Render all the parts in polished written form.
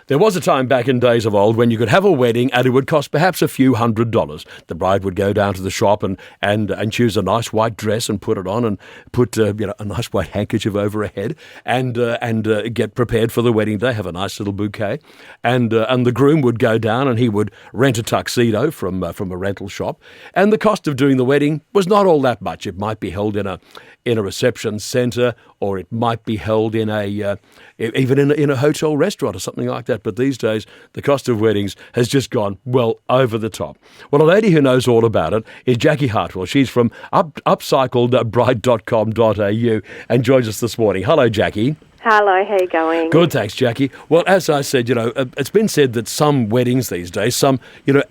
There was a time back in days of old when you could have a wedding and it would cost perhaps a few $100s. The bride would go down to the shop and choose a nice white dress and put it on and put a nice white handkerchief over her head and get prepared for the wedding day, have a nice little bouquet. And the groom would go down and he would rent a tuxedo from a rental shop. And the cost of doing the wedding was not all that much. It might be held in a reception centre, or it might be held in even in a hotel restaurant or something like that. But these days, the cost of weddings has just gone well over the top. Well, a lady who knows all about it is Jacqui Hartwell. She's from upcycledbride.com.au and joins us this morning. Hello, Jacqui. Hello, how you going? Good, thanks, Jacqui. Well, as I said, it's been said that some weddings these days, some,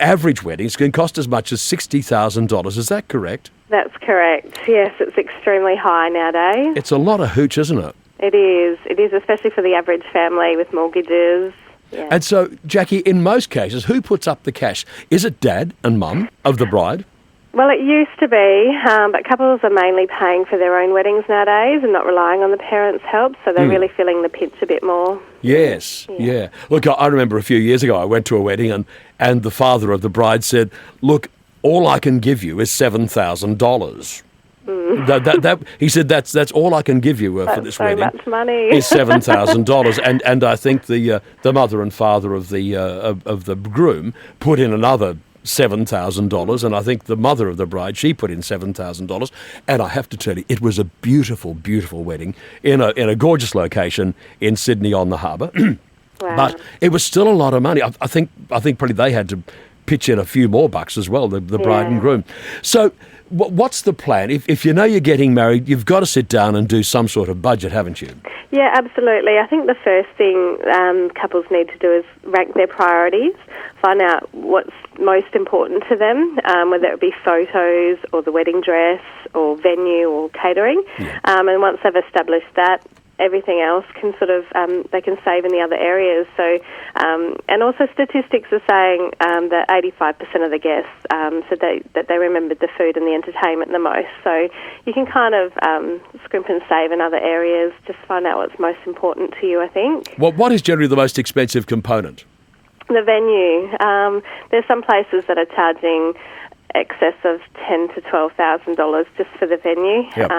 average weddings can cost as much as $60,000. Is that correct? That's correct. Yes, it's extremely high nowadays. It's a lot of hooch, isn't it? It is. It is, especially for the average family with mortgages. Yeah. And so, Jacqui, in most cases, who puts up the cash? Is it dad and mum of the bride? Well, it used to be, but couples are mainly paying for their own weddings nowadays and not relying on the parents' help, so they're really feeling the pinch a bit more. Yes, yeah. Look, I remember a few years ago I went to a wedding and the father of the bride said, look, all I can give you is $7,000. He said that's all I can give you for this wedding. That's so much money. Is $7,000, and I think the mother and father of the groom put in another $7,000, and I think the mother of the bride, she put in $7,000, and I have to tell you, it was a beautiful, beautiful wedding in a gorgeous location in Sydney on the harbour. Wow. But it was still a lot of money. I think probably they had to pitch in a few more bucks as well, the bride and groom. So what's the plan? If you know you're getting married, you've got to sit down and do some sort of budget, haven't you? Yeah, absolutely. I think the first thing couples need to do is rank their priorities, find out what's most important to them, whether it be photos or the wedding dress or venue or catering. Yeah. And once they've established that, everything else can sort of, they can save in the other areas. So, and also statistics are saying that 85% of the guests said that they remembered the food and the entertainment the most. So you can kind of scrimp and save in other areas, just find out what's most important to you, I think. Well, what is generally the most expensive component? The venue. There's some places that are charging excess of $10,000 to $12,000 just for the venue. Yep.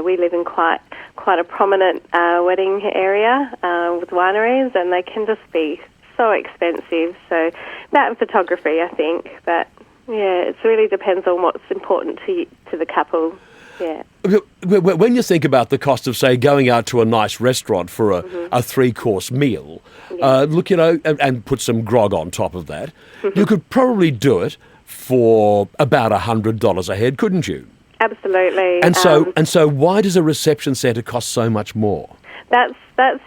We live in quite a prominent wedding area with wineries, and they can just be so expensive. So that and photography, I think. But yeah, it really depends on what's important to the couple. Yeah. When you think about the cost of, say, going out to a nice restaurant for a 3-course meal, look, and put some grog on top of that, you could probably do it for about $100 a head, couldn't you? Absolutely. And so why does a reception centre cost so much more? That's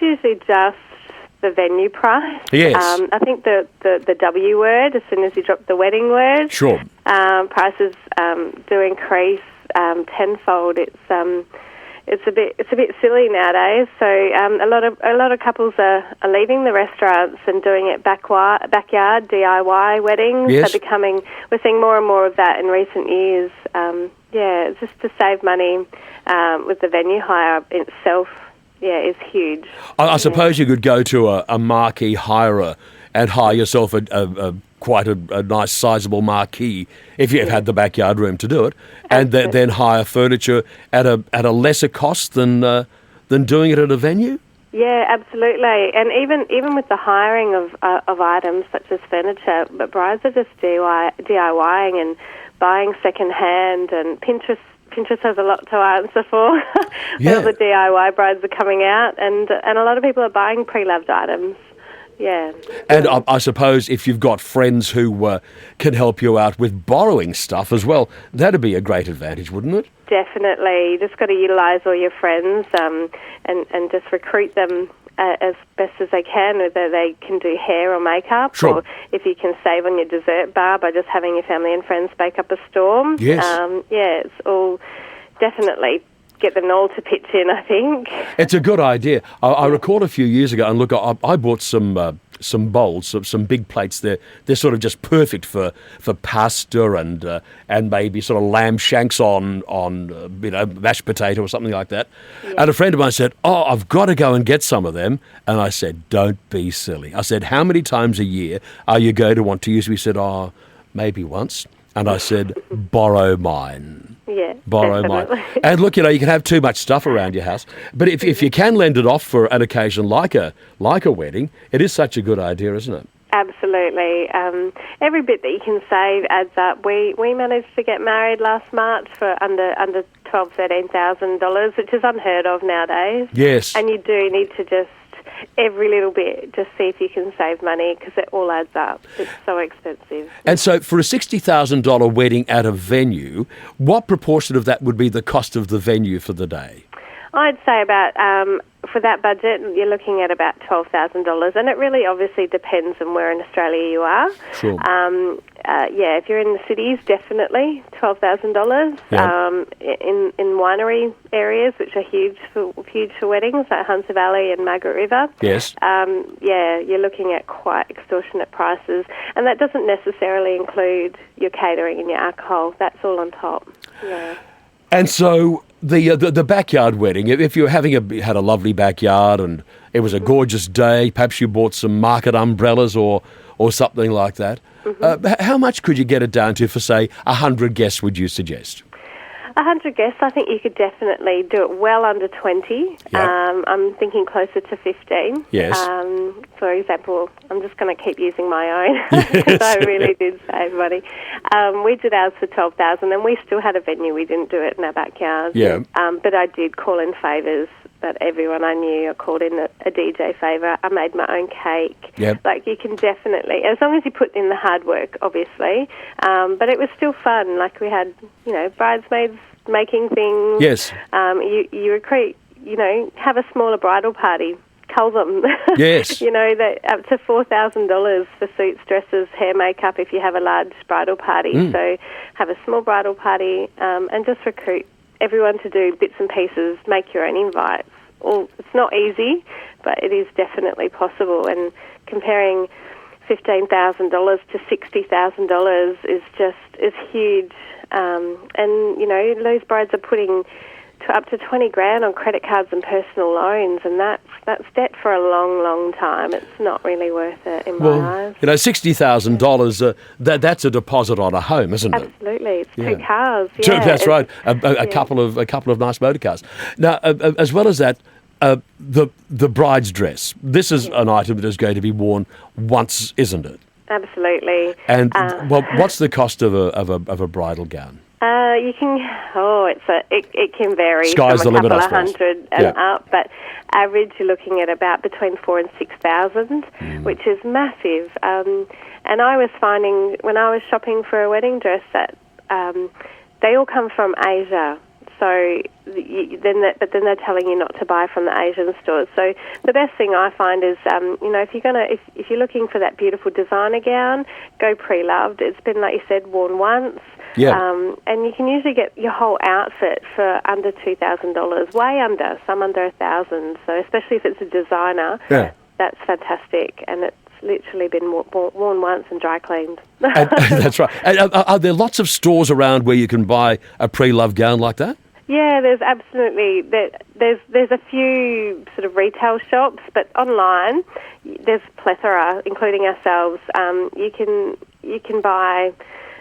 usually just the venue price. Yes. I think the W word, as soon as you drop the wedding word, sure. Prices do increase tenfold. It's a bit silly nowadays. So a lot of couples are leaving the restaurants and doing it backyard DIY weddings. Yes. We're seeing more and more of that in recent years. It's just to save money with the venue hire itself. Yeah, is huge. I suppose you could go to a marquee hirer and hire yourself quite a nice sizable marquee if you've had the backyard room to do it, and then hire furniture at a lesser cost than doing it at a venue. Yeah, absolutely. And even with the hiring of items such as furniture, but brides are just DIYing and buying second hand, and Pinterest has a lot to answer for. Yeah. All the DIY brides are coming out, and a lot of people are buying pre-loved items. Yeah. And I suppose if you've got friends who can help you out with borrowing stuff as well, that'd be a great advantage, wouldn't it? Definitely. You just got to utilise all your friends and just recruit them as best as they can, whether they can do hair or makeup, sure. Or if you can save on your dessert bar by just having your family and friends bake up a storm. Yes. It's all definitely get them all to pitch in, I think. It's a good idea. I recall a few years ago, and look, I bought some bowls, some big plates. They're sort of just perfect for pasta and maybe sort of lamb shanks on mashed potato or something like that. Yeah. And a friend of mine said, "Oh, I've got to go and get some of them." And I said, "Don't be silly." I said, "How many times a year are you going to want to use them?" He said, "Oh, maybe once." And I said, "Borrow mine." Yeah, borrow definitely. mine. And look, you can have too much stuff around your house, but if you can lend it off for an occasion like a wedding, it is such a good idea, isn't it? Absolutely. Every bit that you can save adds up. We managed to get married last March for under $12,000-$13,000, which is unheard of nowadays. Yes. And you do need to just every little bit, just see if you can save money, because it all adds up. It's so expensive. And so for a $60,000 wedding at a venue, what proportion of that would be the cost of the venue for the day? I'd say about, for that budget, you're looking at about $12,000, and it really obviously depends on where in Australia you are. Sure. If you're in the cities, definitely $12,000. Yeah. In winery areas, which are huge for weddings, like Hunter Valley and Margaret River. Yes. You're looking at quite extortionate prices, and that doesn't necessarily include your catering and your alcohol. That's all on top. Yeah. And so the backyard wedding, if you had a lovely backyard and it was a gorgeous day, perhaps you bought some market umbrellas or something like that. Mm-hmm. How much could you get it down to for, say, 100 guests, would you suggest? 100 guests, I think you could definitely do it well under 20. Yep. I'm thinking closer to 15. Yes. For example, I'm just going to keep using my own because I really did save money. We did ours for 12,000, and we still had a venue. We didn't do it in our backyard. Yeah. But I did call in favours. That everyone I knew, I called in a DJ favour. I made my own cake. Yep. Like, you can definitely, as long as you put in the hard work, obviously. But it was still fun. Like, we had, bridesmaids making things. Yes. You recruit, have a smaller bridal party. Cull them. Yes. That up to $4,000 for suits, dresses, hair, makeup if you have a large bridal party. Mm. So have a small bridal party and just recruit everyone to do bits and pieces, make your own invites. It's not easy, but it is definitely possible. And comparing $15,000 to $60,000 is huge. And those brides are putting up to $20,000 on credit cards and personal loans, and that's debt for a long, long time. It's not really worth it in my eyes. $60,000, that's a deposit on a home, isn't it? Absolutely. It's two cars. Yeah. That's right. A couple of nice motor cars. Now, as well as that, the bride's dress. This is an item that is going to be worn once, isn't it? Absolutely. And what's the cost of a bridal gown? You can. It can vary. Sky's from the a limit, couple I of suppose. hundred and up, but average you're looking at about between 4,000 and 6,000, which is massive. And I was finding when I was shopping for a wedding dress that they all come from Asia. So then they're telling you not to buy from the Asian stores. So the best thing I find is, if you're looking for that beautiful designer gown, go pre-loved. It's been, like you said, worn once. Yeah. And you can usually get your whole outfit for under $2,000, way under, some under $1,000. So especially if it's a designer, that's fantastic. And it's literally been worn once and dry cleaned. That's right. And are there lots of stores around where you can buy a pre-loved gown like that? Yeah, there's absolutely. There's a few sort of retail shops, but online there's plethora, including ourselves. You can buy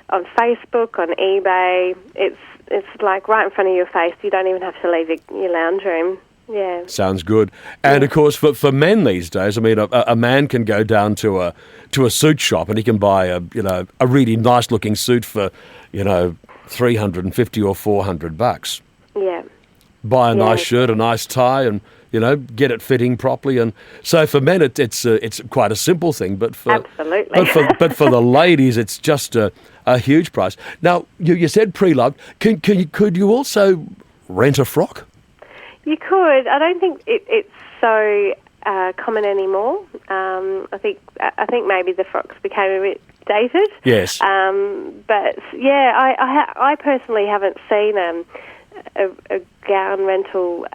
on Facebook, on eBay. It's like right in front of your face. You don't even have to leave your lounge room. Yeah. Sounds good. And of course, for men these days, I mean, a man can go down to a suit shop and he can buy a really nice looking suit for $350 or $400. Yeah. Buy a nice shirt, a nice tie, and get it fitting properly. And so for men, it's quite a simple thing, but for absolutely, but for the ladies, it's just a huge price. Now, you said pre-loved. Could you also rent a frock? You could. I don't think it's so common anymore. I think maybe the frocks became a bit dated. Yes. But yeah, I personally haven't seen a gown rental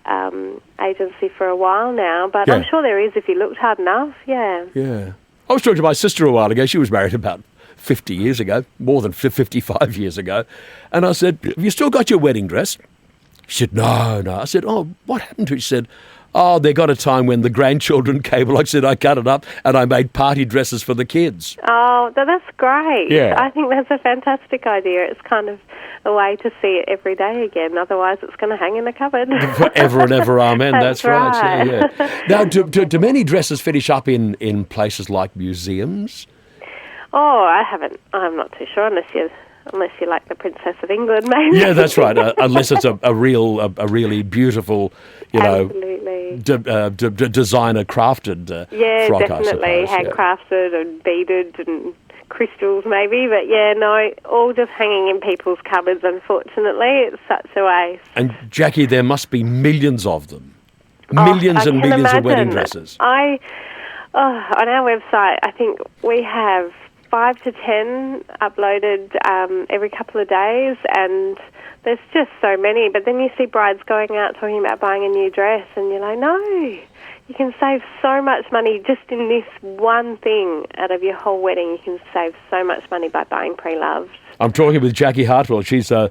agency for a while now, but Yeah. I'm sure there is if you looked hard enough. Yeah. Yeah. I was talking to my sister a while ago. She was married about 50 years ago, more than 55 years ago. And I said, have you still got your wedding dress? She said, no. I said, oh, what happened to it? She said, oh, there got a time when the grandchildren came. Like I said, I cut it up and I made party dresses for the kids. Oh, that's great. Yeah. I think that's a fantastic idea. It's kind of a way to see it every day again. Otherwise, it's going to hang in the cupboard. Forever and ever, amen. That's right. right. Yeah. Now, do many dresses finish up in places like museums? Oh, I haven't. I'm not too sure unless you like the Princess of England, maybe. Yeah, that's right. Unless it's a really beautiful, Absolutely. designer crafted Yeah, frock, definitely. I suppose. Handcrafted and beaded and crystals, maybe. But yeah, no, all just hanging in people's cupboards. Unfortunately, it's such a waste. And Jacqui, there must be millions of them, I millions and can millions of wedding imagine. dresses. On our website, I think we have 5 to 10 uploaded every couple of days, and there's just so many. But then you see brides going out talking about buying a new dress, and you're like, no, you can save so much money just in this one thing out of your whole wedding. You can save so much money by buying pre-loved. I'm talking with Jacqui Hartwell. She's the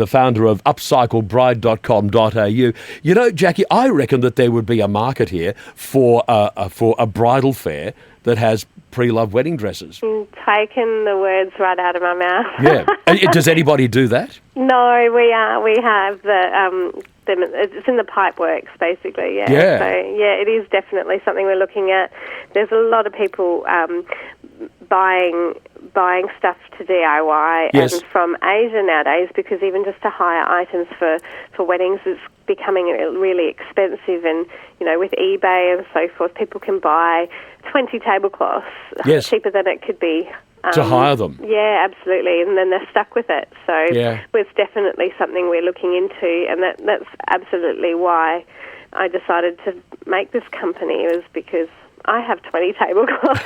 founder of upcycledbride.com.au. You know, Jacqui, I reckon that there would be a market here for a bridal fair that has pre-loved wedding dresses. Taken the words right out of my mouth. Yeah. Does anybody do that? No, we have them. It's in the pipe works, basically. Yeah. Yeah. So yeah, it is definitely something we're looking at. There's a lot of people buying stuff to DIY Yes. and from Asia nowadays, because even just to hire items for weddings is becoming really expensive, and with eBay and so forth, people can buy 20 tablecloths Yes. cheaper than it could be. To hire them. Yeah, absolutely, and then they're stuck with it. So Yeah. it's definitely something we're looking into, and that's absolutely why I decided to make this company, was because I have 20 tablecloths.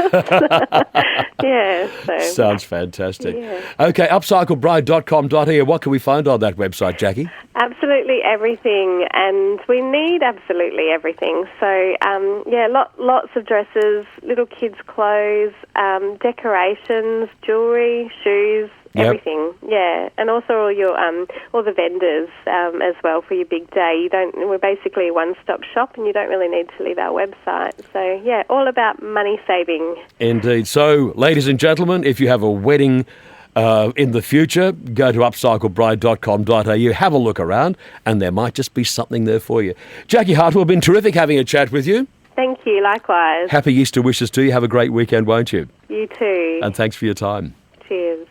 Yeah. So. Sounds fantastic. Yeah. Okay, upcycledbride.com.au. What can we find on that website, Jacqui? Absolutely everything, and we need absolutely everything. So, lots of dresses, little kids' clothes, decorations, jewellery, shoes, Yep. everything. Yeah, and also all your all the vendors as well for your big day. We're basically a one-stop shop, and you don't really need to leave our website. So, yeah, all about money saving. Indeed. So, ladies and gentlemen, if you have a wedding in the future, go to upcycledbride.com.au, have a look around, and there might just be something there for you. Jacqui Hartwell, been terrific having a chat with you. Thank you, likewise. Happy Easter wishes to you. Have a great weekend, won't you? You too. And thanks for your time. Cheers.